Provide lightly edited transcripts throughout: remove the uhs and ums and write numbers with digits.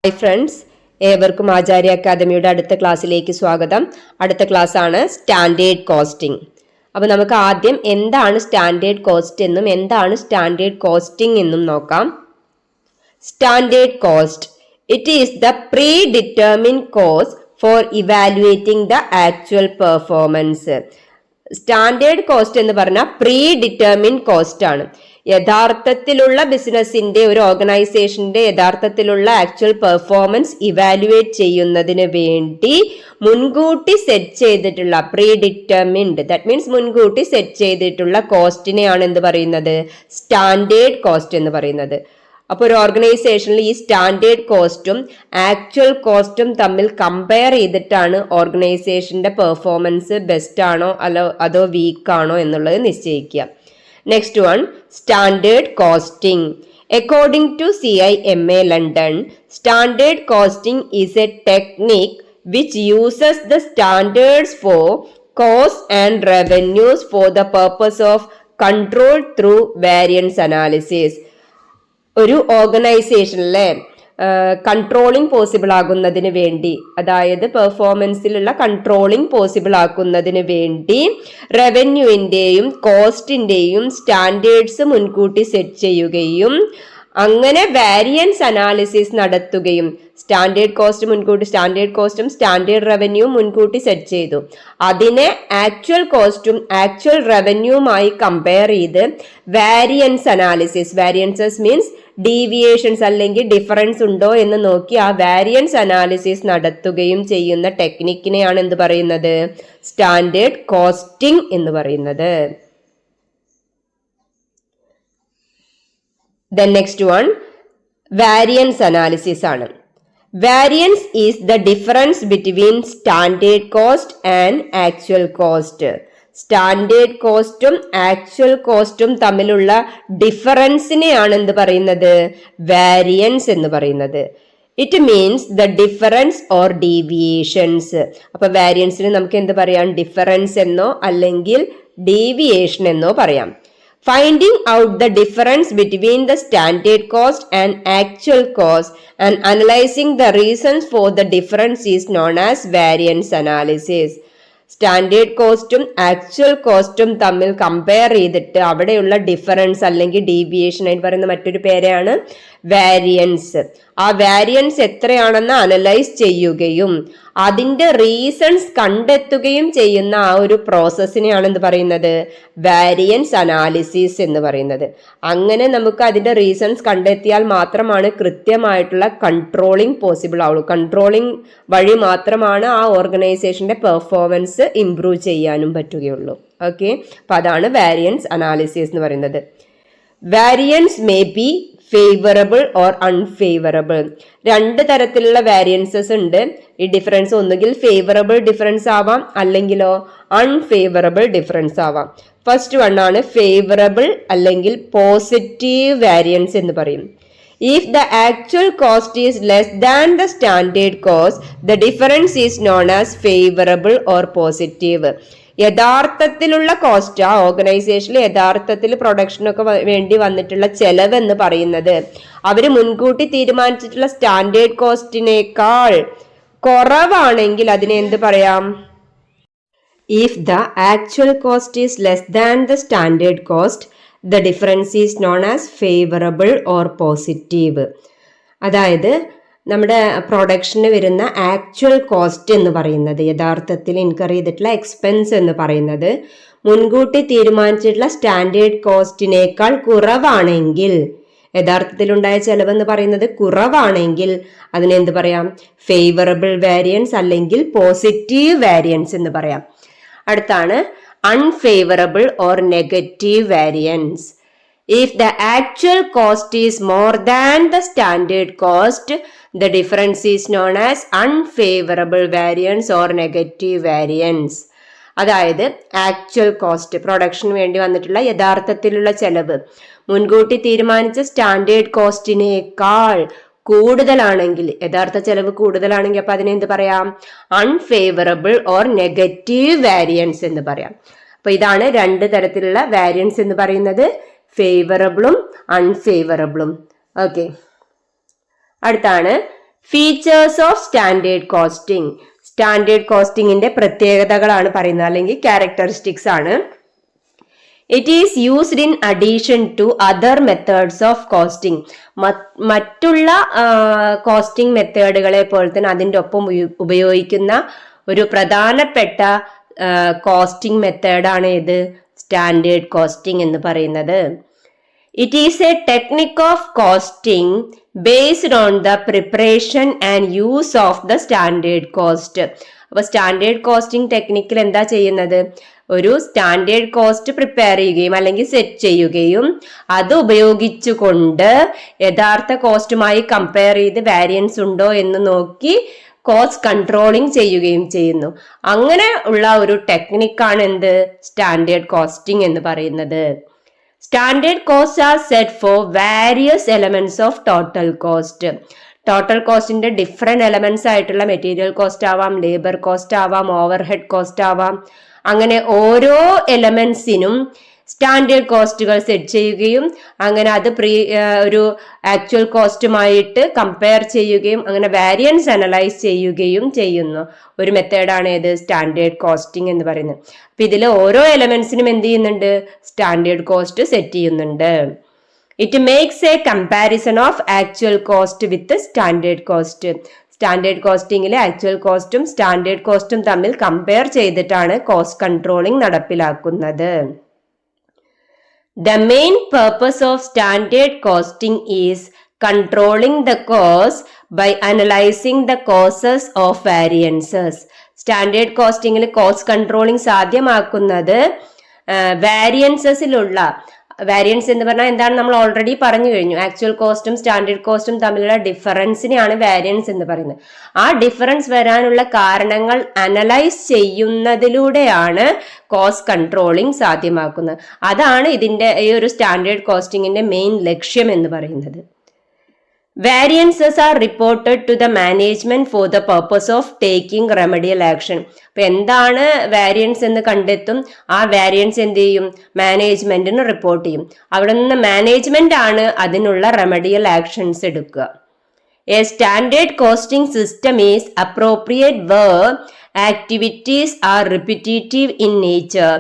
Hi friends, ഏവർക്കും ആചാര്യ അക്കാദമിയുടെ അടുത്ത ക്ലാസ്സിലേക്ക് സ്വാഗതം. അടുത്ത ക്ലാസ് ആണ് സ്റ്റാൻഡേർഡ് കോസ്റ്റിംഗ്. അപ്പോൾ നമുക്ക് ആദ്യം എന്താണ് സ്റ്റാൻഡേർഡ് കോസ്റ്റ് എന്നും എന്താണ് സ്റ്റാൻഡേർഡ് കോസ്റ്റിംഗ് എന്നും നോക്കാം. Standard cost, it is the pre determined cost for evaluating the actual performance. Standard cost എന്ന് പറഞ്ഞാൽ പ്രീ ഡിറ്റർമിൻഡ് കോസ്റ്റ് ആണ്. യഥാർത്ഥത്തിലുള്ള ബിസിനസിന്റെ, ഒരു ഓർഗനൈസേഷന്റെ യഥാർത്ഥത്തിലുള്ള ആക്ച്വൽ പെർഫോമൻസ് ഇവാലുവേറ്റ് ചെയ്യുന്നതിന് വേണ്ടി മുൻകൂട്ടി സെറ്റ് ചെയ്തിട്ടുള്ള പ്രീ ഡിറ്റർമിൻഡ്, ദാറ്റ് മീൻസ് മുൻകൂട്ടി സെറ്റ് ചെയ്തിട്ടുള്ള കോസ്റ്റിനെയാണ് എന്ത് പറയുന്നത്? സ്റ്റാൻഡേർഡ് കോസ്റ്റ് എന്ന് പറയുന്നത്. അപ്പോൾ ഒരു ഓർഗനൈസേഷനിൽ ഈ സ്റ്റാൻഡേർഡ് കോസ്റ്റും ആക്ച്വൽ കോസ്റ്റും തമ്മിൽ കമ്പയർ ചെയ്തിട്ടാണ് ഓർഗനൈസേഷന്റെ പെർഫോമൻസ് ബെസ്റ്റ് ആണോ അതോ വീക്ക് ആണോ എന്നുള്ളത് നിശ്ചയിക്കുക. Next one, standard costing. According to CIMA London, standard costing is a technique which uses the standards for costs and revenues for the purpose of control through variance analysis. ഒരു ഓർഗനൈസേഷനിലെ controlling possible ആകുന്നതിന് വേണ്ടി, അതായത് പെർഫോമൻസിലുള്ള controlling possible ആക്കുന്നതിന് വേണ്ടി റവന്യൂവിൻ്റെയും കോസ്റ്റിൻ്റെയും standards മുൻകൂട്ടി set ചെയ്യുകയും അങ്ങനെ variance analysis നടത്തുകയും, സ്റ്റാൻഡേർഡ് കോസ്റ്റ് മുൻകൂട്ടി, സ്റ്റാൻഡേർഡ് കോസ്റ്റും സ്റ്റാൻഡേർഡ് റവന്യൂവും മുൻകൂട്ടി സെറ്റ് ചെയ്തു, അതിനെ ആക്ച്വൽ കോസ്റ്റും ആക്ച്വൽ റവന്യൂവുമായി കമ്പയർ ചെയ്ത് വാരിയൻസ് അനാലിസിസ്, വാരിയൻസസ് മീൻസ് ഡീവിയേഷൻസ് അല്ലെങ്കിൽ ഡിഫറൻസ് ഉണ്ടോ എന്ന് നോക്കി ആ വാരിയൻസ് അനാലിസിസ് നടത്തുകയും ചെയ്യുന്ന ടെക്നിക്കിനെയാണ് എന്ത് പറയുന്നത്? സ്റ്റാൻഡേർഡ് കോസ്റ്റിംഗ് എന്ന് പറയുന്നത്. The next one, variance analysis ആണ്. Variance is the difference between standard cost and actual cost. Standard കോസ്റ്റും ആക്ച്വൽ കോസ്റ്റും തമ്മിലുള്ള ഡിഫറൻസിനെയാണ് എന്ത് പറയുന്നത്? വാരിയൻസ് എന്ന് പറയുന്നത്. It means the difference or deviations. അപ്പൊ വാരിയൻസിന് നമുക്ക് എന്ത് പറയാം? ഡിഫറൻസ് എന്നോ അല്ലെങ്കിൽ ഡീവിയേഷൻ എന്നോ പറയാം. Finding out the difference between the standard cost and actual cost and analyzing the reasons for the difference is known as variance analysis. Standard കോസ്റ്റും actual കോസ്റ്റും തമ്മിൽ കമ്പയർ ചെയ്തിട്ട് അവിടെയുള്ള ഡിഫറൻസ് അല്ലെങ്കിൽ ഡീവിയേഷൻ ആയിട്ട് പറയുന്ന മറ്റൊരു പേരാണ് വാരിയൻസ്. ആ വാരിയൻസ് എത്രയാണെന്ന് അനലൈസ് ചെയ്യുകയും അതിന്റെ റീസൺസ് കണ്ടെത്തുകയും ചെയ്യുന്ന ആ ഒരു പ്രോസസ്സിനെയാണ് എന്ത് പറയുന്നത്? വാരിയൻസ് അനാലിസിസ് എന്ന് പറയുന്നത്. അങ്ങനെ നമുക്ക് അതിന്റെ റീസൺസ് കണ്ടെത്തിയാൽ മാത്രമാണ് കൃത്യമായിട്ടുള്ള കൺട്രോളിംഗ് പോസിബിൾ ആവുള്ളൂ. കൺട്രോളിംഗ് വഴി മാത്രമാണ് ആ ഓർഗനൈസേഷന്റെ പെർഫോമൻസ് ഇംപ്രൂവ് ചെയ്യാനും പറ്റുകയുള്ളൂ. ഓക്കെ, അപ്പൊ അതാണ് വാരിയൻസ് അനാലിസിസ് എന്ന് പറയുന്നത്. Variance may be favourable or unfavourable. രണ്ട് തരത്തിലുള്ള വാരിയൻസസ് ഉണ്ട്. ഈ ഡിഫറൻസ് ഒന്നുകിൽ ഫേവറബിൾ ഡിഫറൻസ് ആവാം, അല്ലെങ്കിലോ അൺഫേവറബിൾ ഡിഫറൻസ് ആവാം. ഫസ്റ്റ് വൺ ആണ് ഫേവറബിൾ അല്ലെങ്കിൽ പോസിറ്റീവ് വാരിയൻസ് എന്ന് പറയും. If the actual cost is less than the standard cost, the difference is known as favorable or positive. യഥാർത്ഥത്തിലുള്ള കോസ്റ്റ്, ആ ഓർഗനൈസേഷനിൽ യഥാർത്ഥത്തിൽ പ്രൊഡക്ഷനൊക്കെ വേണ്ടി വന്നിട്ടുള്ള ചെലവ് എന്ന് പറയുന്നത് അവർ മുൻകൂട്ടി തീരുമാനിച്ചിട്ടുള്ള സ്റ്റാൻഡേർഡ് കോസ്റ്റിനേക്കാൾ കുറവാണെങ്കിൽ അതിനെ എന്ത് പറയാം? If the actual cost is less than the standard cost, the difference is known as favourable or positive. അതായത് നമ്മുടെ പ്രൊഡക്ഷന് വരുന്ന ആക്ച്വൽ കോസ്റ്റ് എന്ന് പറയുന്നത്, യഥാർത്ഥത്തിൽ ഇൻകർ ചെയ്തിട്ടുള്ള എക്സ്പെൻസ് എന്ന് പറയുന്നത് മുൻകൂട്ടി തീരുമാനിച്ചിട്ടുള്ള സ്റ്റാൻഡേർഡ് കോസ്റ്റിനേക്കാൾ കുറവാണെങ്കിൽ, യഥാർത്ഥത്തിലുണ്ടായ ചെലവെന്ന് പറയുന്നത് കുറവാണെങ്കിൽ അതിനെന്ത് പറയാം? ഫേവറബിൾ വാരിയൻസ് അല്ലെങ്കിൽ പോസിറ്റീവ് വാരിയൻസ് എന്ന് പറയാം. അടുത്താണ് unfavorable or negative variance. If the actual cost is more than the standard cost, the difference is known as unfavorable variance or negative variance. അതായത് ആക്ച്വൽ കോസ്റ്റ്, പ്രൊഡക്ഷന് വേണ്ടി വന്നിട്ടുള്ള യഥാർത്ഥത്തിലുള്ള ചെലവ് മുൻകൂട്ടി തീരുമാനിച്ച സ്റ്റാൻഡേർഡ് കോസ്റ്റിനേക്കാൾ കൂടുതലാണെങ്കിൽ, യഥാർത്ഥ ചെലവ് കൂടുതലാണെങ്കിൽ അപ്പൊ അതിനെ എന്ത് പറയാം? അൺഫേവറബിൾ ഓർ നെഗറ്റീവ് വാരിയൻസ് എന്ന് പറയാം. അപ്പൊ ഇതാണ് രണ്ട് തരത്തിലുള്ള വാരിയൻസ് എന്ന് പറയുന്നത്, ഫേവറബിളും അൺഫേവറബിളും. ഓക്കെ, അടുത്താണ് features of standard costing. Standard കോസ്റ്റിംഗിന്റെ പ്രത്യേകതകളാണ് പറയുന്നത്, അല്ലെങ്കിൽ ക്യാരക്ടറിസ്റ്റിക്സ് ആണ്. It is used in addition to other methods of costing. മറ്റുള്ള കോസ്റ്റിംഗ് മെത്തേഡുകളെ പോലെ തന്നെ അതിൻ്റെ ഒപ്പം ഉപയോഗിക്കുന്ന ഒരു പ്രധാനപ്പെട്ട കോസ്റ്റിംഗ് മെത്തേഡാണ് ഇത് സ്റ്റാൻഡേർഡ് കോസ്റ്റിംഗ് എന്ന് പറയുന്നത്. It is A technique of costing based on the preparation and use of the standard cost. അപ്പൊ സ്റ്റാൻഡേർഡ് കോസ്റ്റിംഗ് ടെക്നിക്കിൽ എന്താ ചെയ്യുന്നത്? ഒരു സ്റ്റാൻഡേർഡ് കോസ്റ്റ് പ്രിപ്പയർ ചെയ്യുകയും അല്ലെങ്കിൽ സെറ്റ് ചെയ്യുകയും അത് ഉപയോഗിച്ചുകൊണ്ട് യഥാർത്ഥ കോസ്റ്റുമായി കമ്പയർ ചെയ്ത് വാരിയൻസ് ഉണ്ടോ എന്ന് നോക്കി കോസ്റ്റ് കൺട്രോളിങ് ചെയ്യുകയും ചെയ്യുന്നു. അങ്ങനെ ഉള്ള ഒരു ടെക്നിക്കാണ് എന്ത് സ്റ്റാൻഡേർഡ് കോസ്റ്റിംഗ് എന്ന് പറയുന്നത്. Standard cost are set for various elements of total cost. Total കോസ്റ്റിന്റെ ഡിഫറെന്റ് എലമെന്റ്സ് ആയിട്ടുള്ള മെറ്റീരിയൽ കോസ്റ്റ് ആവാം, ലേബർ കോസ്റ്റ് ആവാം, ഓവർ ഹെഡ് കോസ്റ്റ് ആവാം. അങ്ങനെ ഓരോ എലമെന്റ്സിനും സ്റ്റാൻഡേർഡ് കോസ്റ്റുകൾ സെറ്റ് ചെയ്യുകയും അങ്ങനെ അത് ഒരു ആക്ച്വൽ കോസ്റ്റുമായിട്ട് കമ്പയർ ചെയ്യുകയും അങ്ങനെ വാരിയൻസ് അനലൈസ് ചെയ്യുകയും ചെയ്യുന്നു ഒരു മെത്തേഡാണ് ഏത് സ്റ്റാൻഡേർഡ് കോസ്റ്റിംഗ് എന്ന് പറയുന്നത്. അപ്പൊ ഇതിൽ ഓരോ എലമെന്റ്സിനും എന്ത് ചെയ്യുന്നുണ്ട്? സ്റ്റാൻഡേർഡ് കോസ്റ്റ് സെറ്റ് ചെയ്യുന്നുണ്ട്. It makes a comparison of actual cost with standard cost. Standard കോസ്റ്റിംഗിലെ ആക്ച്വൽ കോസ്റ്റും സ്റ്റാൻഡേർഡ് കോസ്റ്റും തമ്മിൽ കമ്പയർ ചെയ്തിട്ടാണ് കോസ്റ്റ് കൺട്രോളിംഗ് നടപ്പിലാക്കുന്നത്. The main purpose of standard costing is controlling the cost by analyzing the causes of variances. Standard കോസ്റ്റിംഗിൽ cost controlling സാധ്യമാക്കുന്നത് വാരിയൻസസിലുള്ള variance എന്ന് പറഞ്ഞാൽ എന്താണ് നമ്മൾ ഓൾറെഡി പറഞ്ഞു കഴിഞ്ഞു. ആക്ച്വൽ കോസ്റ്റും സ്റ്റാൻഡേർഡ് കോസ്റ്റും തമ്മിലുള്ള ഡിഫറൻസിനെയാണ് വാരിയൻസ് എന്ന് പറയുന്നത്. ആ ഡിഫറൻസ് വരാനുള്ള കാരണങ്ങൾ അനലൈസ് ചെയ്യുന്നതിലൂടെയാണ് കോസ്റ്റ് കൺട്രോളിംഗ് സാധ്യമാക്കുന്നത്. അതാണ് ഇതിന്റെ ഈ ഒരു സ്റ്റാൻഡേർഡ് കോസ്റ്റിംഗിന്റെ മെയിൻ ലക്ഷ്യം എന്ന് പറയുന്നത്. Variances are reported to the management for the purpose of taking remedial action. അപ്പൊ എന്താണ് വാരിയൻസ് എന്ന് കണ്ടെത്തും. ആ വാരിയൻസ് എന്ത് ചെയ്യും? മാനേജ്മെന്റിന് റിപ്പോർട്ട് ചെയ്യും. അവിടെ നിന്ന് മാനേജ്മെന്റ് ആണ് അതിനുള്ള റെമഡിയൽ ആക്ഷൻസ് എടുക്കുക. A standard costing system is appropriate where activities are repetitive in nature.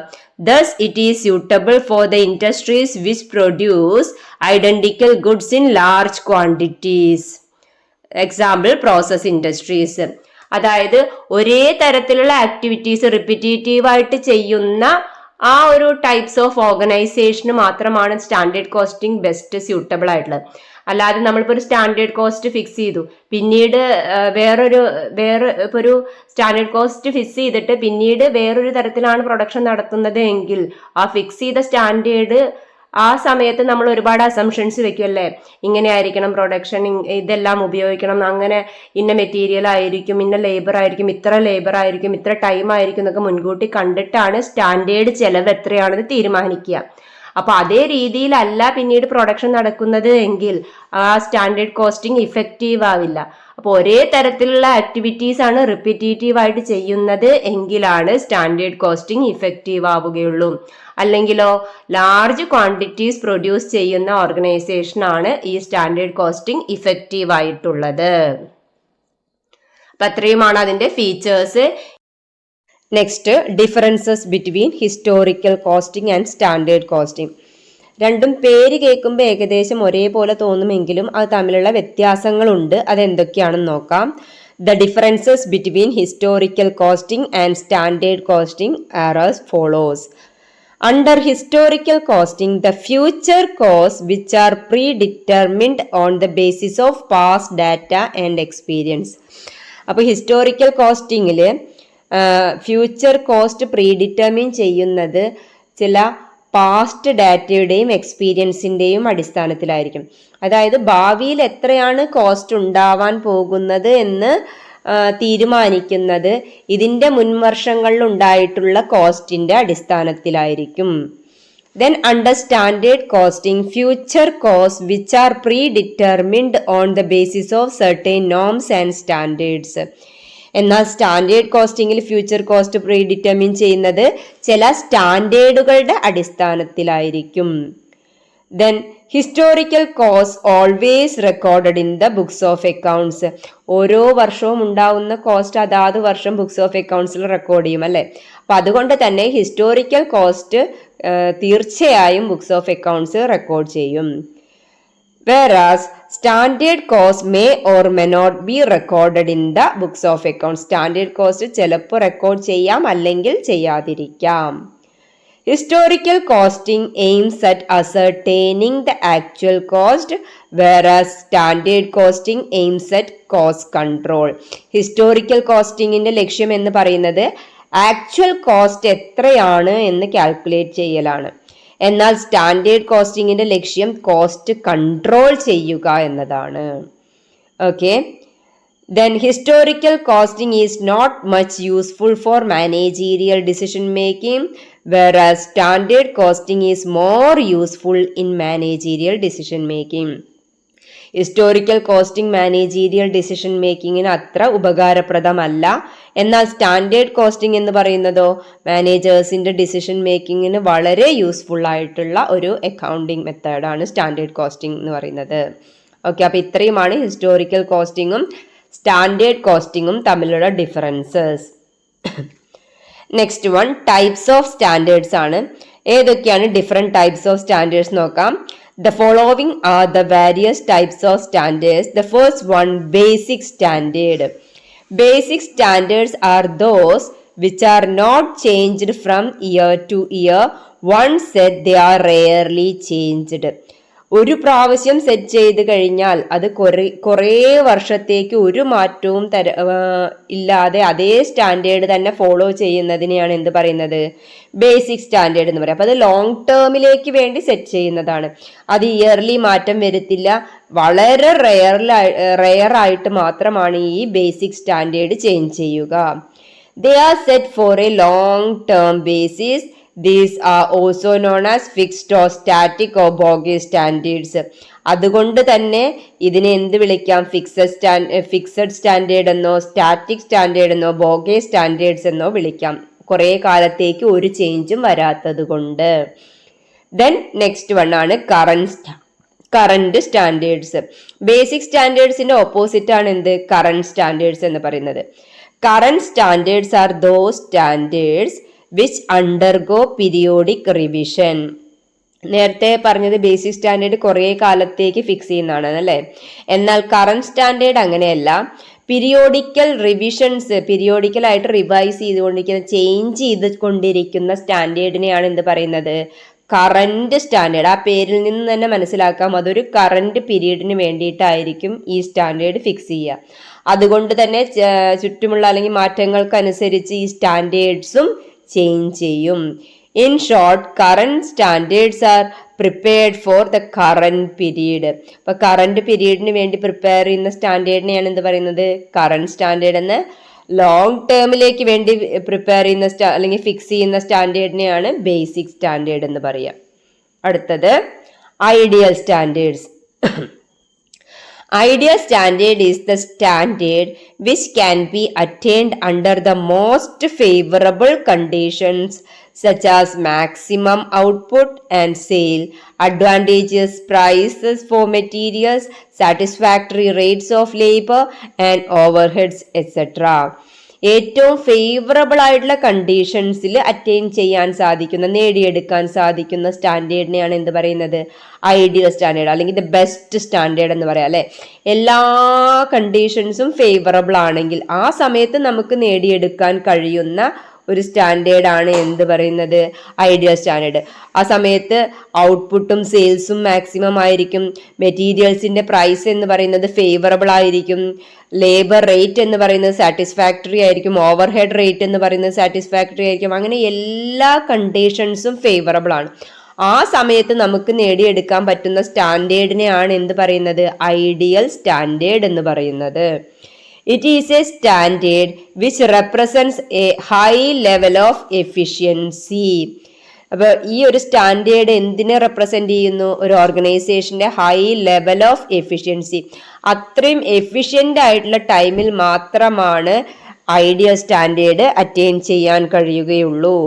Thus, it is suitable for the industries which produce identical goods in large quantities. Example, process industries. അതായത് ഒരേ തരത്തിലുള്ള activities repetitive ആയിട്ട് ചെയ്യുന്ന ആ ഒരു types of ഓർഗനൈസേഷന് മാത്രമാണ് standard costing best suitable ആയിട്ടുള്ളത്. അല്ലാതെ നമ്മളിപ്പോൾ ഒരു സ്റ്റാൻഡേർഡ് കോസ്റ്റ് ഫിക്സ് ചെയ്തു, പിന്നീട് ഇപ്പൊ ഒരു സ്റ്റാൻഡേർഡ് കോസ്റ്റ് ഫിക്സ് ചെയ്തിട്ട് പിന്നീട് വേറൊരു തരത്തിലാണ് പ്രൊഡക്ഷൻ നടത്തുന്നത് എങ്കിൽ ആ ഫിക്സ് ചെയ്ത സ്റ്റാൻഡേർഡ് ആ സമയത്ത് നമ്മൾ ഒരുപാട് അസംഷൻസ് വെക്കുമല്ലേ, ഇങ്ങനെ ആയിരിക്കണം പ്രൊഡക്ഷൻ, ഇതെല്ലാം ഉപയോഗിക്കണം, അങ്ങനെ ഇന്ന മെറ്റീരിയൽ ആയിരിക്കും, ഇന്ന ലേബർ ആയിരിക്കും, ഇത്ര ലേബർ ആയിരിക്കും, ഇത്ര ടൈം ആയിരിക്കും എന്നൊക്കെ മുൻകൂട്ടി കണ്ടിട്ടാണ് സ്റ്റാൻഡേർഡ് ചെലവ് എത്രയാണെന്ന് തീരുമാനിക്കുക. അപ്പൊ അതേ രീതിയിലല്ല പിന്നീട് പ്രൊഡക്ഷൻ നടക്കുന്നത് എങ്കിൽ ആ സ്റ്റാൻഡേർഡ് കോസ്റ്റിംഗ് ഇഫക്റ്റീവ് ആവില്ല. അപ്പൊ ഒരേ തരത്തിലുള്ള ആക്ടിവിറ്റീസ് ആണ് റിപ്പീറ്റീവ് ആയിട്ട് ചെയ്യുന്നത് എങ്കിലാണ് സ്റ്റാൻഡേർഡ് കോസ്റ്റിംഗ് ഇഫക്റ്റീവ് ആവുകയുള്ളൂ. അല്ലെങ്കിലോ ലാർജ് ക്വാണ്ടിറ്റീസ് പ്രൊഡ്യൂസ് ചെയ്യുന്ന ഓർഗനൈസേഷൻ ആണ് ഈ സ്റ്റാൻഡേർഡ് കോസ്റ്റിംഗ് ഇഫക്റ്റീവ് ആയിട്ടുള്ളത്. അപ്പൊ അത്രയുമാണ് അതിന്റെ features. Next, differences between historical costing and standard costing. രണ്ടും പേര് കേൾക്കുമ്പോൾ ഏകദേശം ഒരേപോലെ തോന്നുമെങ്കിലും അത് തമ്മിലുള്ള വ്യത്യാസങ്ങളുണ്ട്. അതെന്തൊക്കെയാണെന്ന് നോക്കാം. The differences between historical costing and standard costing are as follows. Under historical costing, the future costs which are predetermined on the basis of past data and experience. അപ്പോൾ ഹിസ്റ്റോറിക്കൽ കോസ്റ്റിംഗിൽ ഫ്യൂച്ചർ കോസ്റ്റ് പ്രീഡിറ്റർമിൻ ചെയ്യുന്നത് ചില past ഡാറ്റയുടെയും എക്സ്പീരിയൻസിൻ്റെയും അടിസ്ഥാനത്തിലായിരിക്കും. അതായത് ഭാവിയിൽ എത്രയാണ് cost ഉണ്ടാവാൻ പോകുന്നത് എന്ന് തീരുമാനിക്കുന്നത് ഇതിൻ്റെ മുൻവർഷങ്ങളിൽ ഉണ്ടായിട്ടുള്ള കോസ്റ്റിന്റെ അടിസ്ഥാനത്തിലായിരിക്കും. Then under standard costing, future costs which are predetermined on the basis of certain norms and standards. എന്നാൽ സ്റ്റാൻഡേർഡ് കോസ്റ്റിംഗിൽ ഫ്യൂച്ചർ കോസ്റ്റ് പ്രീഡിറ്റർമിൻ ചെയ്യുന്നത് ചില സ്റ്റാൻഡേർഡുകളുടെ അടിസ്ഥാനത്തിലായിരിക്കും. Then historical cost always recorded in the books of accounts. ഓരോ വർഷവും ഉണ്ടാവുന്ന കോസ്റ്റ് അതാത് വർഷം books of അക്കൗണ്ട്സിൽ record ചെയ്യും അല്ലെ. അപ്പൊ അതുകൊണ്ട് തന്നെ ഹിസ്റ്റോറിക്കൽ കോസ്റ്റ് തീർച്ചയായും ബുക്സ് ഓഫ് അക്കൗണ്ട്സ് റെക്കോർഡ് ചെയ്യും. Whereas standard cost may or may not be recorded in the books of accounts. Standard cost ചിലപ്പോൾ റെക്കോർഡ് ചെയ്യാം അല്ലെങ്കിൽ ചെയ്യാതിരിക്കാം. Historical costing aims at ascertaining the actual cost, whereas standard costing aims at cost control. Historical costingന്റെ ലക്ഷ്യം എന്ന് പറയുന്നത് actual cost എത്രയാണ് എന്ന് calculate ചെയ്യലാണ്. എന്നാൽ സ്റ്റാൻഡേർഡ് കോസ്റ്റിങ്ങിന്റെ ലക്ഷ്യം കോസ്റ്റ് കൺട്രോൾ ചെയ്യുക എന്നതാണ്. Okay, then historical costing is not much useful for managerial decision making, whereas standard costing is more useful in managerial decision making. Historical costing managerial decision മേക്കിങ്ങിന് അത്ര ഉപകാരപ്രദമല്ല. എന്നാൽ സ്റ്റാൻഡേർഡ് കോസ്റ്റിംഗ് എന്ന് പറയുന്നതോ മാനേജേഴ്സിന്റെ decision മേക്കിങ്ങിന് വളരെ useful ആയിട്ടുള്ള ഒരു അക്കൗണ്ടിങ് മെത്തേഡാണ് സ്റ്റാൻഡേർഡ് കോസ്റ്റിംഗ് എന്ന് പറയുന്നത്. ഓക്കെ, അപ്പൊ ഇത്രയുമാണ് ഹിസ്റ്റോറിക്കൽ കോസ്റ്റിങ്ങും സ്റ്റാൻഡേർഡ് കോസ്റ്റിങ്ങും തമ്മിലുള്ള differences. Next one types of standards ആണ്. ഏതൊക്കെയാണ് ഡിഫറെന്റ് ടൈപ്സ് ഓഫ് സ്റ്റാൻഡേർഡ്സ് നോക്കാം. The following are the various types of standards. The first one, basic standard. Basic standards are those which are not changed from year to year. Once set, they are rarely changed. ഒരു പ്രാവശ്യം set ചെയ്ത് കഴിഞ്ഞാൽ അത് കുറേ വർഷത്തേക്ക് ഒരു മാറ്റവും ഇല്ലാതെ അതേ സ്റ്റാൻഡേർഡ് തന്നെ ഫോളോ ചെയ്യുന്നതിനെയാണ് എന്ത് പറയുന്നത്, ബേസിക് സ്റ്റാൻഡേർഡ് എന്ന് പറയുന്നത്. അപ്പൊ അത് ലോങ് ടേമിലേക്ക് വേണ്ടി സെറ്റ് ചെയ്യുന്നതാണ്. അത് ഇയർലി മാറ്റം വരുത്തില്ല. വളരെ റെയർ ആയിട്ട് മാത്രമാണ് ഈ ബേസിക് സ്റ്റാൻഡേർഡ് ചേഞ്ച് ചെയ്യുക. They are set for a long term basis. These are also known as fixed or static or bogus standards. അതുകൊണ്ട് തന്നെ ഇതിനെ എന്ത് വിളിക്കാം, ഫിക്സഡ് സ്റ്റാൻഡേർഡ് എന്നോ സ്റ്റാറ്റിക് സ്റ്റാൻഡേർഡ് എന്നോ ബോഗേസ് സ്റ്റാൻഡേർഡ്സ് എന്നോ വിളിക്കാം. കുറെ കാലത്തേക്ക് ഒരു ചേഞ്ചും വരാത്തത് കൊണ്ട്. ദെൻ നെക്സ്റ്റ് വൺ ആണ് കറന്റ് സ്റ്റാൻഡേർഡ്സ്. ബേസിക് സ്റ്റാൻഡേർഡ്സിന്റെ ഓപ്പോസിറ്റ് ആണ് എന്ത്, കറന്റ് സ്റ്റാൻഡേർഡ്സ് എന്ന് പറയുന്നത്. Current standards are those standards which undergo periodic revision. നേരത്തെ പറഞ്ഞത് ബേസിക് സ്റ്റാൻഡേർഡ് കുറേ കാലത്തേക്ക് ഫിക്സ് ചെയ്യുന്നതാണ് അല്ലേ. എന്നാൽ കറന്റ് സ്റ്റാൻഡേർഡ് അങ്ങനെയല്ല. പീരിയോഡിക്കൽ ആയിട്ട് റിവൈസ് ചെയ്തുകൊണ്ടിരിക്കുന്ന, ചേഞ്ച് ചെയ്തുകൊണ്ടിരിക്കുന്ന സ്റ്റാൻഡേർഡിനെയാണ് എന്ത് പറയുന്നത്, കറന്റ് സ്റ്റാൻഡേർഡ്. ആ പേരിൽ നിന്ന് തന്നെ മനസ്സിലാക്കാം അതൊരു കറന്റ് പീരീഡിന് വേണ്ടിയിട്ടായിരിക്കും ഈ സ്റ്റാൻഡേർഡ് ഫിക്സ് ചെയ്യുക. അതുകൊണ്ട് തന്നെ ചുറ്റുമുള്ള അല്ലെങ്കിൽ മാറ്റങ്ങൾക്കനുസരിച്ച് ഈ സ്റ്റാൻഡേർഡ്സും ചേഞ്ച് ചെയ്യും. In short, current standards are prepared for the current period. അപ്പൊ കറന്റ് പീരീഡിന് വേണ്ടി പ്രിപ്പയർ ചെയ്യുന്ന സ്റ്റാൻഡേർഡിനെയാണ് എന്ത് പറയുന്നത്, കറന്റ് സ്റ്റാൻഡേർഡ് എന്ന്. ലോങ് ടേമിലേക്ക് വേണ്ടി പ്രിപ്പയർ ചെയ്യുന്ന അല്ലെങ്കിൽ ഫിക്സ് ചെയ്യുന്ന സ്റ്റാൻഡേർഡിനെയാണ് ബേസിക് സ്റ്റാൻഡേർഡ് എന്ന് പറയാം. അടുത്തത് ideal standards. Ideal standard is the standard which can be attained under the most favorable conditions such as maximum output and sale, advantageous prices for materials, satisfactory rates of labor and overheads, etc. ഏറ്റവും favourable ആയിട്ടുള്ള കണ്ടീഷൻസിൽ attain ചെയ്യാൻ സാധിക്കുന്ന, നേടിയെടുക്കാൻ സാധിക്കുന്ന സ്റ്റാൻഡേർഡിനെയാണ് എന്ത് പറയുന്നത്, ideal standard അല്ലെങ്കിൽ the best standard എന്ന് പറയാം അല്ലെ. എല്ലാ കണ്ടീഷൻസും ഫേവറബിൾ ആണെങ്കിൽ ആ സമയത്ത് നമുക്ക് നേടിയെടുക്കാൻ കഴിയുന്ന ഒരു സ്റ്റാൻഡേർഡ് ആണ് എന്ത് പറയുന്നത്, ഐഡിയൽ സ്റ്റാൻഡേർഡ്. ആ സമയത്ത് ഔട്ട്പുട്ടും സെയിൽസും മാക്സിമം ആയിരിക്കും, മെറ്റീരിയൽസിന്റെ പ്രൈസ് എന്ന് പറയുന്നത് ഫേവറബിൾ ആയിരിക്കും, ലേബർ റേറ്റ് എന്ന് പറയുന്നത് സാറ്റിസ്ഫാക്ടറി ആയിരിക്കും, ഓവർ ഹെഡ് റേറ്റ് എന്ന് പറയുന്നത് സാറ്റിസ്ഫാക്ടറി ആയിരിക്കും. അങ്ങനെ എല്ലാ കണ്ടീഷൻസും ഫേവറബിൾ ആണ്. ആ സമയത്ത് നമുക്ക് നേടിയെടുക്കാൻ പറ്റുന്ന സ്റ്റാൻഡേർഡിനെയാണ് എന്ത് പറയുന്നത്, ഐഡിയൽ സ്റ്റാൻഡേർഡ് എന്ന് പറയുന്നത്. It is a standard which represents a high level of efficiency. അപ്പോൾ ഈ ഒരു സ്റ്റാൻഡേർഡ് എന്തിനെ റെപ്രസെന്റ് ചെയ്യുന്നു, ഒരു ഓർഗനൈസേഷന്റെ ഹൈ ലെവൽ ഓഫ് എഫിഷ്യൻസി. അത്രയും എഫിഷ്യന്റ് ആയിട്ടുള്ള ടൈമിൽ മാത്രമാണ് ഐഡിയൽ സ്റ്റാൻഡേർഡ് അറ്റൈൻ ചെയ്യാൻ കഴിയുകയുള്ളൂ.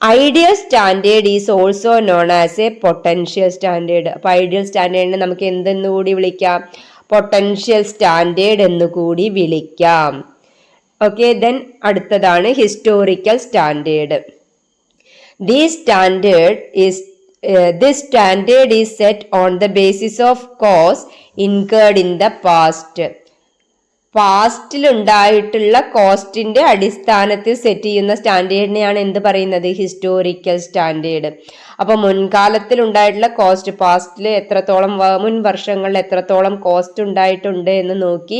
Ideal standard is also known as A potential standard. അപ്പൊ ഐഡിയൽ സ്റ്റാൻഡേർഡിനെ നമുക്ക് എന്തെന്ന് കൂടി വിളിക്കാം? പൊട്ടൻഷ്യൽ സ്റ്റാൻഡേർഡ് എന്ന് കൂടി വിളിക്കാം. ഓക്കെ, ദെൻ അടുത്തതാണ് historical standard. This standard is set on the basis of costs incurred in the past. പാസ്റ്റിൽ ഉണ്ടായിട്ടുള്ള കോസ്റ്റിന്റെ അടിസ്ഥാനത്തിൽ സെറ്റ് ചെയ്യുന്ന സ്റ്റാൻഡേർഡിനെയാണ് എന്ത് പറയുന്നത്? Historical standard. അപ്പൊ മുൻകാലത്തിൽ ഉണ്ടായിട്ടുള്ള കോസ്റ്റ്, പാസ്റ്റിൽ എത്രത്തോളം, മുൻ വർഷങ്ങളിൽ എത്രത്തോളം കോസ്റ്റ് ഉണ്ടായിട്ടുണ്ട് എന്ന് നോക്കി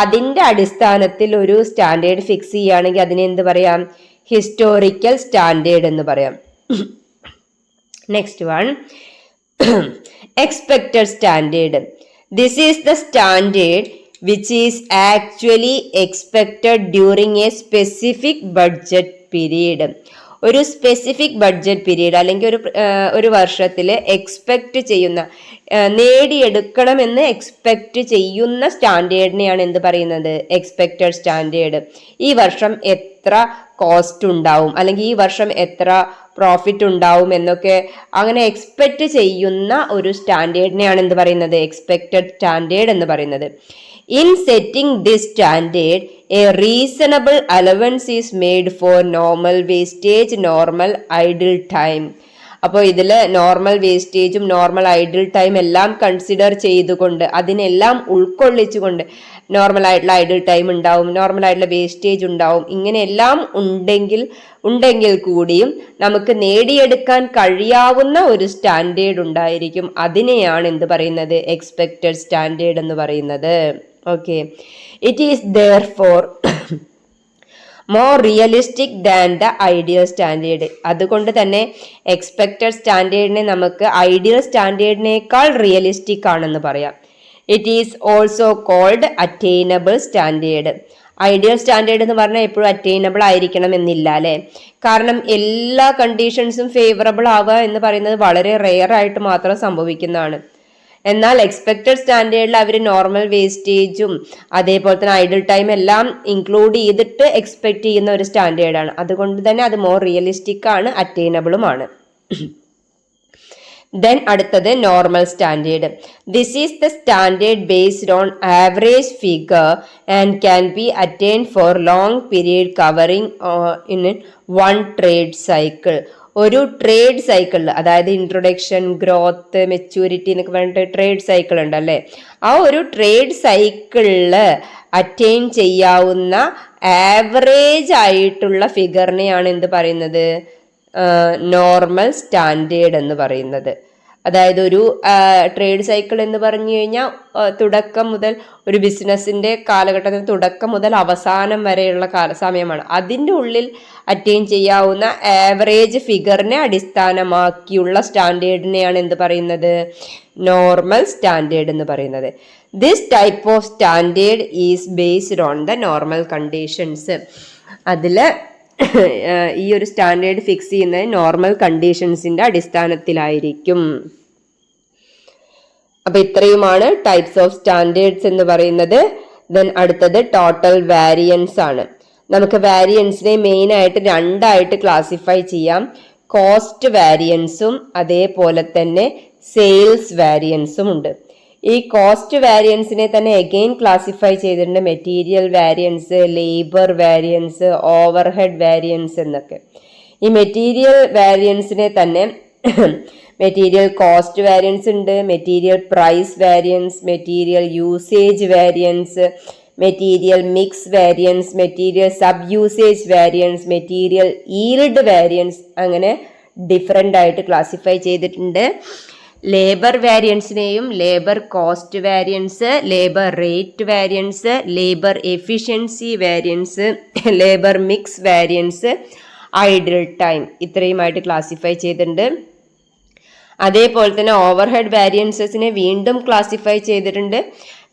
അതിന്റെ അടിസ്ഥാനത്തിൽ ഒരു സ്റ്റാൻഡേർഡ് ഫിക്സ് ചെയ്യുകയാണെങ്കിൽ അതിനെ എന്ത് പറയാം? ഹിസ്റ്റോറിക്കൽ സ്റ്റാൻഡേർഡ് എന്ന് പറയാം. Next one, expected standard. This is the standard which is actually expected during a specific budget period. ഒരു സ്പെസിഫിക് ബഡ്ജറ്റ് പീരീഡ് അല്ലെങ്കിൽ ഒരു വർഷത്തിൽ എക്സ്പെക്റ്റ് ചെയ്യുന്ന, നേടിയെടുക്കണമെന്ന് എക്സ്പെക്റ്റ് ചെയ്യുന്ന സ്റ്റാൻഡേർഡിനെയാണ് എന്ത് പറയുന്നത്? Expected standard. ഈ വർഷം എത്ര കോസ്റ്റ് ഉണ്ടാവും അല്ലെങ്കിൽ ഈ വർഷം എത്ര പ്രോഫിറ്റ് ഉണ്ടാവും എന്നൊക്കെ അങ്ങനെ എക്സ്പെക്റ്റ് ചെയ്യുന്ന ഒരു സ്റ്റാൻഡേർഡിനെയാണ് എന്ത് പറയുന്നത്? എക്സ്പെക്റ്റഡ് സ്റ്റാൻഡേർഡ് എന്ന് പറയുന്നത്. In setting this standard, a reasonable allowance is made for normal wastage, normal idle time. അപ്പോൾ ഇതിൽ നോർമൽ വേസ്റ്റേജും നോർമൽ ഐഡിൽ ടൈം എല്ലാം കൺസിഡർ ചെയ്തുകൊണ്ട്, അതിനെല്ലാം ഉൾക്കൊള്ളിച്ചുകൊണ്ട്, നോർമൽ ആയിട്ടുള്ള ഐഡിൽ ടൈം ഉണ്ടാവും, നോർമൽ ആയിട്ടുള്ള വേസ്റ്റേജ് ഉണ്ടാവും, ഇങ്ങനെയെല്ലാം ഉണ്ടെങ്കിൽ കൂടിയും നമുക്ക് നേടിയെടുക്കാൻ കഴിയാവുന്ന ഒരു സ്റ്റാൻഡേർഡ് ഉണ്ടായിരിക്കും. അതിനെയാണ് എന്ത് പറയുന്നത്? എക്സ്പെക്റ്റഡ് സ്റ്റാൻഡേർഡ് എന്ന് പറയുന്നത്. Okay, it is therefore more realistic than the ideal standard. അതുകൊണ്ട് തന്നെ എക്സ്പെക്റ്റഡ് സ്റ്റാൻഡേർഡിനെ നമുക്ക് ഐഡിയൽ സ്റ്റാൻഡേർഡിനേക്കാൾ റിയലിസ്റ്റിക് ആണെന്ന് പറയാം. It is also called attainable standard. Ideal standard എന്ന് പറഞ്ഞാൽ എപ്പോഴും അറ്റൈനബിൾ ആയിരിക്കണം എന്നില്ല അല്ലെ? കാരണം എല്ലാ കണ്ടീഷൻസും ഫേവറബിൾ ആവുക എന്ന് പറയുന്നത് വളരെ റെയർ ആയിട്ട് മാത്രം സംഭവിക്കുന്നതാണ്. എന്നാൽ എക്സ്പെക്റ്റഡ് സ്റ്റാൻഡേർഡിൽ അവർ നോർമൽ വേസ്റ്റേജും അതേപോലെ തന്നെ ഐഡിൽ ടൈം എല്ലാം ഇൻക്ലൂഡ് ചെയ്തിട്ട് എക്സ്പെക്ട് ചെയ്യുന്ന ഒരു സ്റ്റാൻഡേർഡാണ്. അതുകൊണ്ട് തന്നെ അത് മോർ റിയലിസ്റ്റിക് ആണ്, അറ്റൈനബിളുമാണ്. ദെൻ അടുത്തത് normal standard. This is the standard based on average figure and can be attained for long period covering in one trade cycle. ഒരു ട്രേഡ് സൈക്കിളിൽ, അതായത് ഇൻട്രൊഡക്ഷൻ, ഗ്രോത്ത്, മെച്യൂരിറ്റി എന്നൊക്കെ പറഞ്ഞിട്ട് ട്രേഡ് സൈക്കിൾ ഉണ്ടല്ലേ, ആ ഒരു ട്രേഡ് സൈക്കിളിൽ അറ്റൈൻ ചെയ്യാവുന്ന ആവറേജ് ആയിട്ടുള്ള ഫിഗറിനെയാണ് എന്ത് പറയുന്നത്? നോർമൽ സ്റ്റാൻഡേർഡ് എന്ന് പറയുന്നത്. അതായത് ഒരു ട്രേഡ് സൈക്കിൾ എന്ന് പറഞ്ഞു കഴിഞ്ഞാൽ തുടക്കം മുതൽ ഒരു ബിസിനസ്സിന്റെ കാലഘട്ടത്തിൽ തുടക്കം മുതൽ അവസാനം വരെയുള്ള സമയമാണ്. അതിൻ്റെ ഉള്ളിൽ അറ്റൈൻ ചെയ്യാവുന്ന ആവറേജ് ഫിഗറിനെ അടിസ്ഥാനമാക്കിയുള്ള സ്റ്റാൻഡേർഡിനെയാണ് എന്ത് പറയുന്നത്? നോർമൽ സ്റ്റാൻഡേർഡ് എന്ന് പറയുന്നത്. This type of standard is based on the normal conditions. അതിൽ ഈ ഒരു സ്റ്റാൻഡേർഡ് ഫിക്സ് ചെയ്യുന്നത് നോർമൽ കണ്ടീഷൻസിന്റെ അടിസ്ഥാനത്തിലായിരിക്കും. അപ്പൊ ഇത്രയുമാണ് ടൈപ്സ് ഓഫ് സ്റ്റാൻഡേർഡ്സ് എന്ന് പറയുന്നത്. ദെൻ അടുത്തത് ടോട്ടൽ വാരിയൻസ് ആണ്. നമുക്ക് വാരിയൻസിനെ മെയിൻ ആയിട്ട് രണ്ടായിട്ട് ക്ലാസിഫൈ ചെയ്യാം. കോസ്റ്റ് വാരിയൻസും അതേപോലെ തന്നെ സെയിൽസ് വാരിയൻസും ഉണ്ട്. ഈ കോസ്റ്റ് വാരിയൻസിനെ തന്നെ അഗെയിൻ ക്ലാസിഫൈ ചെയ്തിട്ടുണ്ട്. Material variance, labour variance, overhead variance എന്നൊക്കെ. ഈ മെറ്റീരിയൽ വാരിയൻസിനെ തന്നെ മെറ്റീരിയൽ കോസ്റ്റ് വാരിയൻസ് ഉണ്ട്, material price variance, material usage variance, material mix variance, material sub usage variance, material yield variance, അങ്ങനെ ഡിഫറെൻ്റ് ആയിട്ട് ക്ലാസിഫൈ ചെയ്തിട്ടുണ്ട്. ലേബർ വാരിയൻസിനെയും labour cost variance, labour rate variance, labour efficiency variance, labour mix variance, idle time, ഇത്രയുമായിട്ട് classify ചെയ്തിട്ടുണ്ട്. അതേപോലെ തന്നെ overhead വാരിയൻസസിനെ വീണ്ടും ക്ലാസിഫൈ ചെയ്തിട്ടുണ്ട്.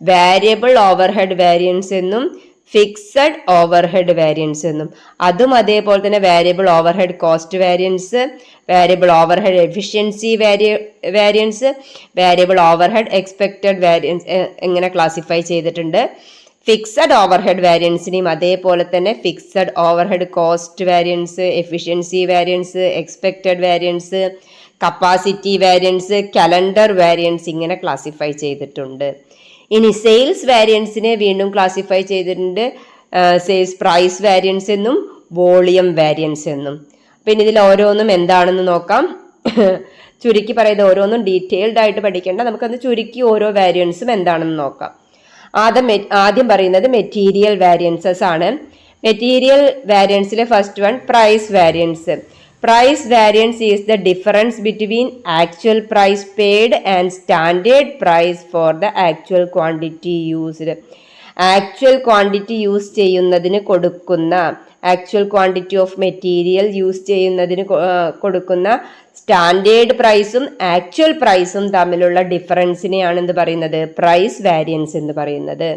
വാരിയബിൾ ഓവർഹെഡ് വാരിയൻസ് എന്നും ഫിക്സഡ് ഓവർഹെഡ് വാരിയൻസ് എന്നും. അതും അതേപോലെ തന്നെ variable overhead cost variance, variable overhead efficiency variance, variable overhead expected variance എങ്ങനെ ക്ലാസിഫൈ ചെയ്തിട്ടുണ്ട്. ഫിക്സഡ് ഓവർഹെഡ് വാരിയൻസിനെയും അതേപോലെ തന്നെ fixed overhead cost variance, efficiency variance, expected variance, capacity variance, calendar variance ഇങ്ങനെ ക്ലാസിഫൈ ചെയ്തിട്ടുണ്ട്. ഇനി സെയിൽസ് വാരിയൻസിനെ വീണ്ടും ക്ലാസിഫൈ ചെയ്തിട്ടുണ്ട് സെയിൽസ് പ്രൈസ് വാരിയൻസ് എന്നും വോളിയം വാരിയൻസ് എന്നും. പിന്നെ ഇതിൽ ഓരോന്നും എന്താണെന്ന് നോക്കാം. ചുരുക്കി പറയുന്നത് ഓരോന്നും ഡീറ്റെയിൽഡ് ആയിട്ട് പഠിക്കേണ്ട, നമുക്കത് ചുരുക്കി ഓരോ വാരിയൻസും എന്താണെന്ന് നോക്കാം. ആദ്യം പറയുന്നത് മെറ്റീരിയൽ വാരിയൻസസ് ആണ്. മെറ്റീരിയൽ വാരിയൻസിലെ first one price variance. Price variance is the difference between actual price paid and standard price for the actual quantity used. Actual quantity use ചെയ്യുന്നതിന് കൊടുക്കുന്ന, actual quantity of material use ചെയ്യുന്നതിന് കൊടുക്കുന്ന standard പ്രൈസും actual പ്രൈസും തമ്മിലുള്ള ഡിഫറൻസിനെയാണ് എന്ത് പറയുന്നത്, പ്രൈസ് വാരിയൻസ് എന്ന് പറയുന്നത്.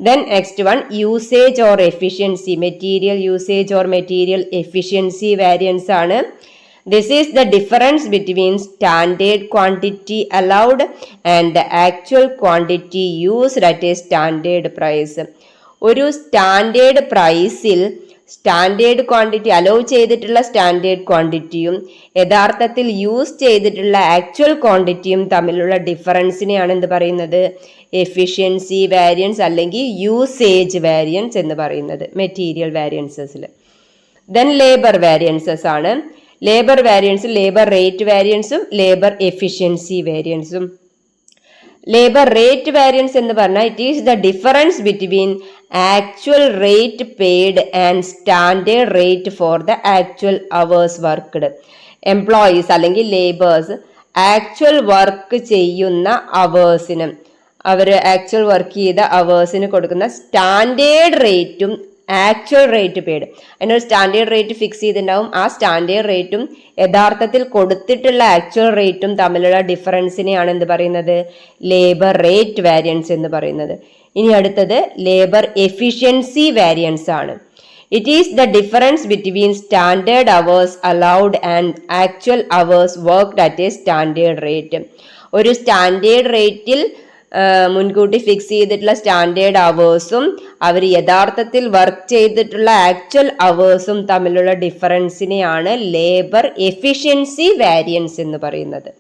Then next one usage or efficiency. Material usage or material efficiency variance ആണ്. This is the difference between standard quantity allowed and the actual quantity used at a standard price. ഒരു standard പ്രൈസിൽ standard quantity allow ചെയ്തിട്ടുള്ള standard ക്വാണ്ടിറ്റിയും യഥാർത്ഥത്തിൽ use ചെയ്തിട്ടുള്ള actual ക്വാണ്ടിറ്റിയും തമ്മിലുള്ള ഡിഫറൻസിനെയാണ് എന്ത് പറയുന്നത്, എഫിഷ്യൻസി വാരിയൻസ് അല്ലെങ്കിൽ യൂസേജ് വാരിയൻസ് എന്ന് പറയുന്നത് മെറ്റീരിയൽ വാരിയൻസസിൽ. ദെൻ ലേബർ വാരിയൻസസ് ആണ്. ലേബർ വാരിയൻസ് ലേബർ റേറ്റ് വാരിയൻസും ലേബർ എഫിഷ്യൻസി വേരിയൻസും. ലേബർ റേറ്റ് വാരിയൻസ് എന്ന് പറഞ്ഞാൽ it is the difference between actual rate paid and standard rate for the actual hours worked. Employees അല്ലെങ്കിൽ labours actual work ചെയ്യുന്ന അവേഴ്സിന്, അവർ actual work ചെയ്ത അവേഴ്സിന് കൊടുക്കുന്ന standard റേറ്റും actual rate paid, അതിനൊരു standard rate fix ചെയ്തിട്ടുണ്ടാവും. ആ സ്റ്റാൻഡേർഡ് റേറ്റും യഥാർത്ഥത്തിൽ കൊടുത്തിട്ടുള്ള ആക്ച്വൽ റേറ്റും തമ്മിലുള്ള ഡിഫറൻസിനെയാണ് എന്ത് പറയുന്നത്, ലേബർ റേറ്റ് വാരിയൻസ് എന്ന് പറയുന്നത്. ഇനി അടുത്തത് ലേബർ എഫിഷ്യൻസി വാരിയൻസ് ആണ്. It is the difference between standard hours allowed and actual hours worked at A standard rate. ഒരു സ്റ്റാൻഡേർഡ് റേറ്റിൽ മുൻകൂട്ടി ഫിക്സ് ചെയ്തിട്ടുള്ള സ്റ്റാൻഡേർഡ് അവേഴ്സും അവർ യഥാർത്ഥത്തിൽ വർക്ക് ചെയ്തിട്ടുള്ള ആക്ച്വൽ അവേഴ്സും തമ്മിലുള്ള ഡിഫറൻസിനെയാണ് ലേബർ എഫിഷ്യൻസി വാരിയൻസ് എന്ന് പറയുന്നത്.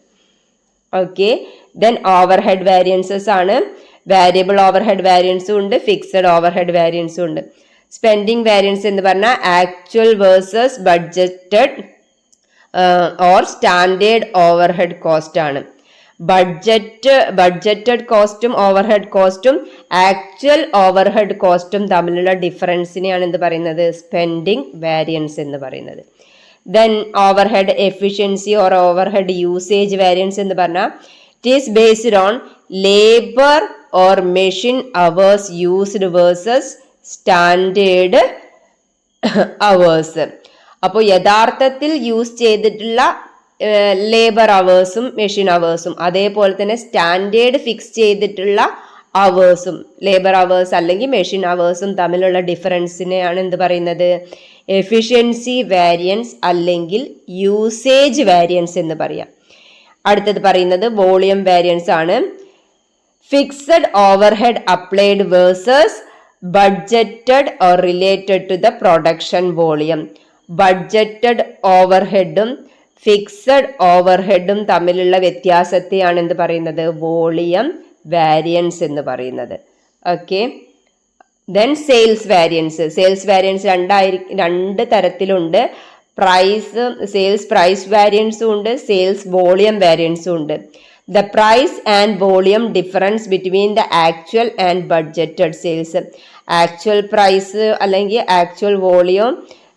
ഓക്കെ, ദെൻ ഓവർഹെഡ് വാരിയൻസസ് ആണ്. വേരിയബിൾ ഓവർഹെഡ് വാരിയൻസും ഉണ്ട്, ഫിക്സഡ് ഓവർഹെഡ് വാരിയൻസും ഉണ്ട്. സ്പെൻഡിങ് വാരിയൻസ് എന്ന് പറഞ്ഞാൽ actual versus budgeted or standard overhead cost ആണ്. ബഡ്ജറ്റഡ് കോസ്റ്റും ഓവർഹെഡ് കോസ്റ്റും ആക്ച്വൽ ഓവർഹെഡ് കോസ്റ്റും തമ്മിലുള്ള ഡിഫറൻസിനെയാണ് എന്ത് പറയുന്നത്, സ്പെൻഡിങ് വാരിയൻസ് എന്ന് പറയുന്നത്. Then overhead efficiency or overhead usage variance എന്ന് പറഞ്ഞാൽ it is based on labour or machine hours used versus standard hours. അപ്പോൾ യഥാർത്ഥത്തിൽ യൂസ് ചെയ്തിട്ടുള്ള ലേബർ അവേഴ്സും മെഷീൻ അവേഴ്സും അതേപോലെ തന്നെ സ്റ്റാൻഡേർഡ് ഫിക്സ് ചെയ്തിട്ടുള്ള അവേഴ്സും ലേബർ അവേഴ്സ് അല്ലെങ്കിൽ മെഷീൻ അവേഴ്സും തമ്മിലുള്ള ഡിഫറൻസിനെയാണ് എന്ത് പറയുന്നത്, എഫിഷ്യൻസി വേരിയൻസ് അല്ലെങ്കിൽ യൂസേജ് വേരിയൻസ് എന്ന് പറയാം. അടുത്തത് പറയുന്നത് വോളിയം വേരിയൻസ് ആണ്. Fixed overhead applied versus budgeted or related to the production volume. Budgeted ഓവർഹെഡും ഫിക്സഡ് ഓവർഹെഡും തമ്മിലുള്ള വ്യത്യാസത്തെയാണ് എന്ത് പറയുന്നത്, വോളിയം വാരിയൻസ് എന്ന് പറയുന്നത്. Okay, then sales variance. Sales variance രണ്ട് തരത്തിലുണ്ട്. സെയിൽസ് പ്രൈസ് വാരിയൻസും ഉണ്ട്, സെയിൽസ് വോളിയം വാരിയൻസും ഉണ്ട്. The price and volume difference between the actual and budgeted sales. Actual price അല്ലെങ്കിൽ ആക്ച്വൽ വോളിയം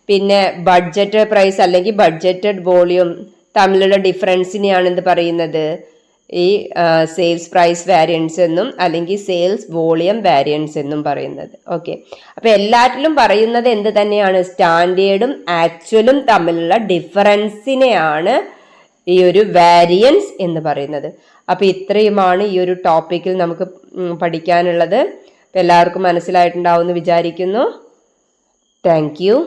പിന്നെ ബഡ്ജറ്റഡ് പ്രൈസ് അല്ലെങ്കിൽ ബഡ്ജറ്റഡ് വോളിയം തമ്മിലുള്ള ഡിഫറൻസിനെയാണ് എന്ത് പറയുന്നത്, ഈ സെയിൽസ് പ്രൈസ് വാരിയൻസ് എന്നും അല്ലെങ്കിൽ സെയിൽസ് വോളിയം വാരിയൻസ് എന്നും പറയുന്നത്. ഓക്കെ, അപ്പൊ എല്ലാറ്റിലും പറയുന്നത് എന്ത് തന്നെയാണ്, സ്റ്റാൻഡേർഡും ആക്ച്വലും തമ്മിലുള്ള ഡിഫറൻസിനെയാണ് ഈ ഒരു വാരിയൻസ് എന്ന് പറയുന്നത്. അപ്പൊ ഇത്രയുമാണ് ഈ ഒരു ടോപ്പിക്കിൽ നമുക്ക് പഠിക്കാനുള്ളത്. എല്ലാവർക്കും മനസ്സിലായിട്ടുണ്ടാവും എന്ന് വിചാരിക്കുന്നു. Thank you.